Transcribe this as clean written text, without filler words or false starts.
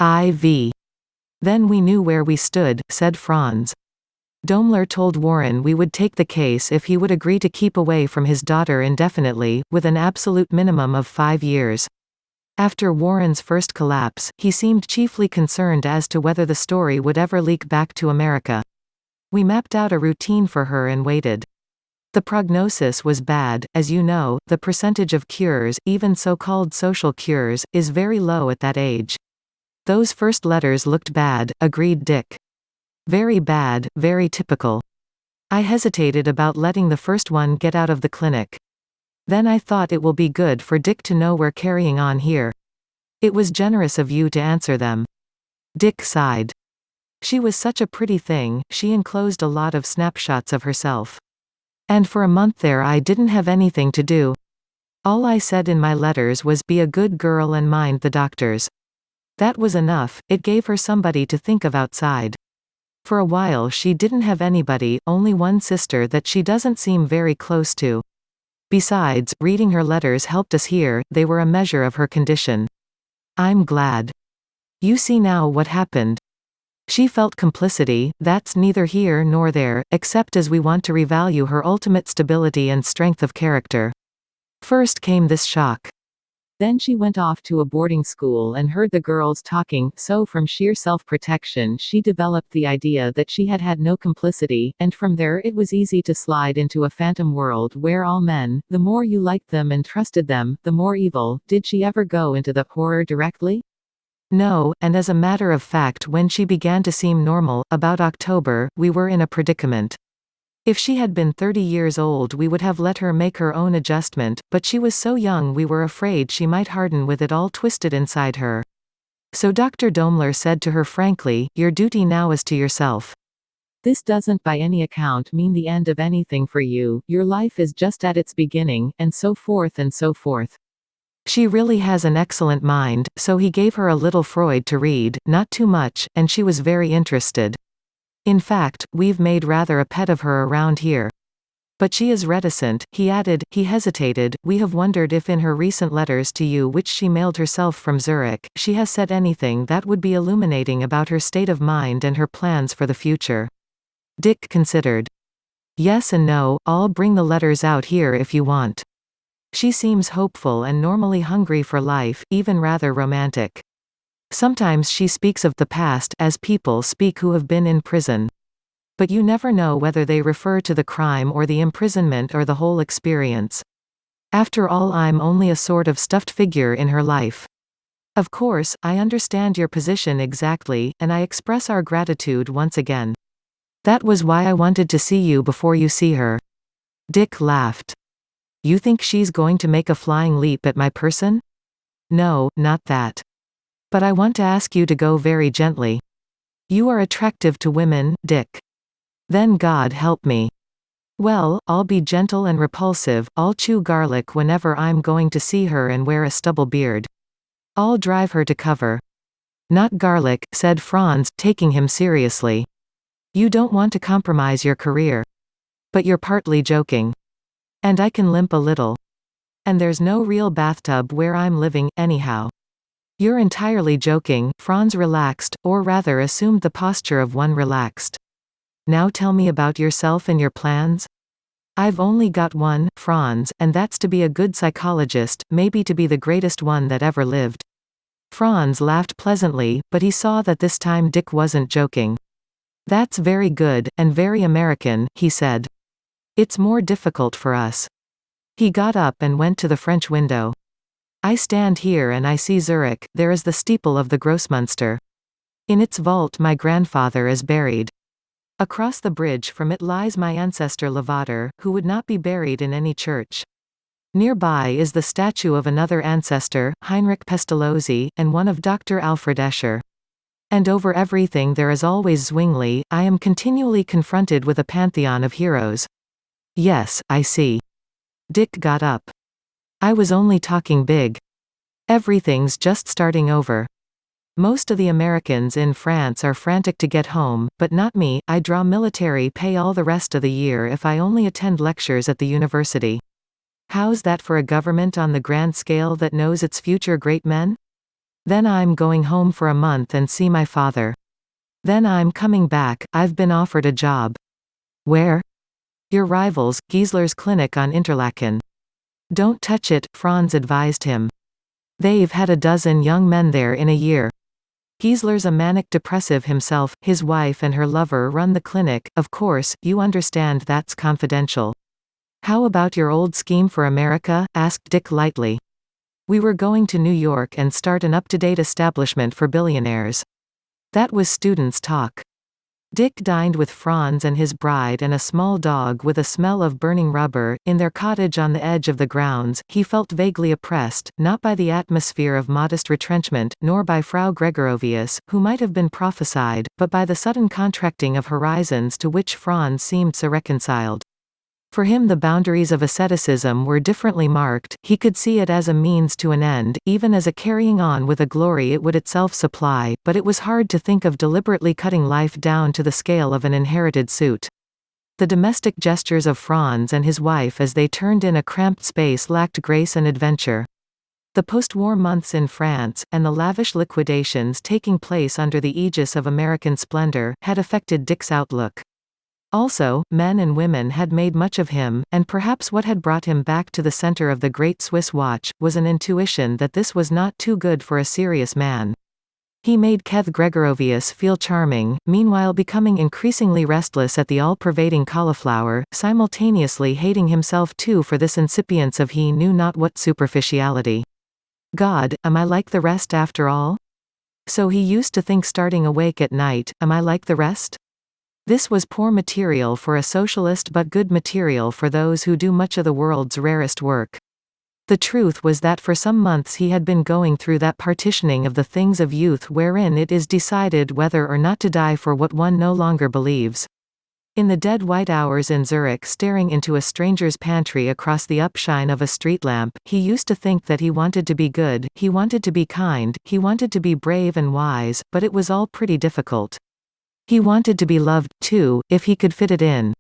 IV. Then we knew where we stood, said Franz. Daimler told Warren we would take the case if he would agree to keep away from his daughter indefinitely, with an absolute minimum of 5 years. After Warren's first collapse, he seemed chiefly concerned as to whether the story would ever leak back to America. We mapped out a routine for her and waited. The prognosis was bad, as you know, the percentage of cures, even so-called social cures, is very low at that age. Those first letters looked bad, agreed Dick. Very bad, very typical. I hesitated about letting the first one get out of the clinic. Then I thought it will be good for Dick to know we're carrying on here. It was generous of you to answer them. Dick sighed. She was such a pretty thing, she enclosed a lot of snapshots of herself. And for a month there I didn't have anything to do. All I said in my letters was be a good girl and mind the doctors. That was enough, it gave her somebody to think of outside. For a while she didn't have anybody, only one sister that she doesn't seem very close to. Besides, reading her letters helped us hear, they were a measure of her condition. I'm glad. You see now what happened. She felt complicity, that's neither here nor there, except as we want to revalue her ultimate stability and strength of character. First came this shock. Then she went off to a boarding school and heard the girls talking, so from sheer self-protection she developed the idea that she had had no complicity, and from there it was easy to slide into a phantom world where all men, the more you liked them and trusted them, the more evil. Did she ever go into the horror directly? No, and as a matter of fact when she began to seem normal, about October, we were in a predicament. If she had been 30 years old we would have let her make her own adjustment, but she was so young we were afraid she might harden with it all twisted inside her. So Dr. Daimler said to her frankly, your duty now is to yourself. This doesn't by any account mean the end of anything for you, your life is just at its beginning, and so forth and so forth. She really has an excellent mind, so he gave her a little Freud to read, not too much, and she was very interested. In fact, we've made rather a pet of her around here. But she is reticent, he added. He hesitated. We have wondered if in her recent letters to you which she mailed herself from Zurich, she has said anything that would be illuminating about her state of mind and her plans for the future. Dick considered. Yes and no, I'll bring the letters out here if you want. She seems hopeful and normally hungry for life, even rather romantic. Sometimes she speaks of the past as people speak who have been in prison. But you never know whether they refer to the crime or the imprisonment or the whole experience. After all, I'm only a sort of stuffed figure in her life. Of course, I understand your position exactly, and I express our gratitude once again. That was why I wanted to see you before you see her. Dick laughed. You think she's going to make a flying leap at my person? No, not that. But I want to ask you to go very gently. You are attractive to women, Dick. Then God help me. Well, I'll be gentle and repulsive, I'll chew garlic whenever I'm going to see her and wear a stubble beard. I'll drive her to cover. Not garlic, said Franz, taking him seriously. You don't want to compromise your career. But you're partly joking. And I can limp a little. And there's no real bathtub where I'm living, anyhow. You're entirely joking. Franz relaxed, or rather assumed the posture of one relaxed. Now tell me about yourself and your plans. I've only got one, Franz, and that's to be a good psychologist, maybe to be the greatest one that ever lived. Franz laughed pleasantly, but he saw that this time Dick wasn't joking. That's very good, and very American, he said. It's more difficult for us. He got up and went to the French window. I stand here and I see Zurich, there is the steeple of the Grossmünster. In its vault my grandfather is buried. Across the bridge from it lies my ancestor Lavater, who would not be buried in any church. Nearby is the statue of another ancestor, Heinrich Pestalozzi, and one of Dr. Alfred Escher. And over everything there is always Zwingli. I am continually confronted with a pantheon of heroes. Yes, I see. Dick got up. I was only talking big. Everything's just starting over. Most of the Americans in France are frantic to get home, but not me. I draw military pay all the rest of the year if I only attend lectures at the university. How's that for a government on the grand scale that knows its future great men? Then I'm going home for a month and see my father. Then I'm coming back, I've been offered a job. Where? Your rivals, Giesler's clinic on Interlaken. Don't touch it, Franz advised him. They've had a dozen young men there in a year. Giesler's a manic depressive himself, his wife and her lover run the clinic, of course, you understand that's confidential. How about your old scheme for America? Asked Dick lightly. We were going to New York and start an up-to-date establishment for billionaires. That was students' talk. Dick dined with Franz and his bride and a small dog with a smell of burning rubber, in their cottage on the edge of the grounds. He felt vaguely oppressed, not by the atmosphere of modest retrenchment, nor by Frau Gregorovius, who might have been prophesied, but by the sudden contracting of horizons to which Franz seemed so reconciled. For him the boundaries of asceticism were differently marked, he could see it as a means to an end, even as a carrying on with a glory it would itself supply, but it was hard to think of deliberately cutting life down to the scale of an inherited suit. The domestic gestures of Franz and his wife as they turned in a cramped space lacked grace and adventure. The post-war months in France, and the lavish liquidations taking place under the aegis of American splendor, had affected Dick's outlook. Also, men and women had made much of him, and perhaps what had brought him back to the center of the great Swiss watch, was an intuition that this was not too good for a serious man. He made Keth Gregorovius feel charming, meanwhile becoming increasingly restless at the all-pervading cauliflower, simultaneously hating himself too for this incipience of he knew not what superficiality. God, am I like the rest after all? So he used to think starting awake at night, am I like the rest? This was poor material for a socialist but good material for those who do much of the world's rarest work. The truth was that for some months he had been going through that partitioning of the things of youth wherein it is decided whether or not to die for what one no longer believes. In the dead white hours in Zurich staring into a stranger's pantry across the upshine of a street lamp, he used to think that he wanted to be good, he wanted to be kind, he wanted to be brave and wise, but it was all pretty difficult. He wanted to be loved, too, if he could fit it in.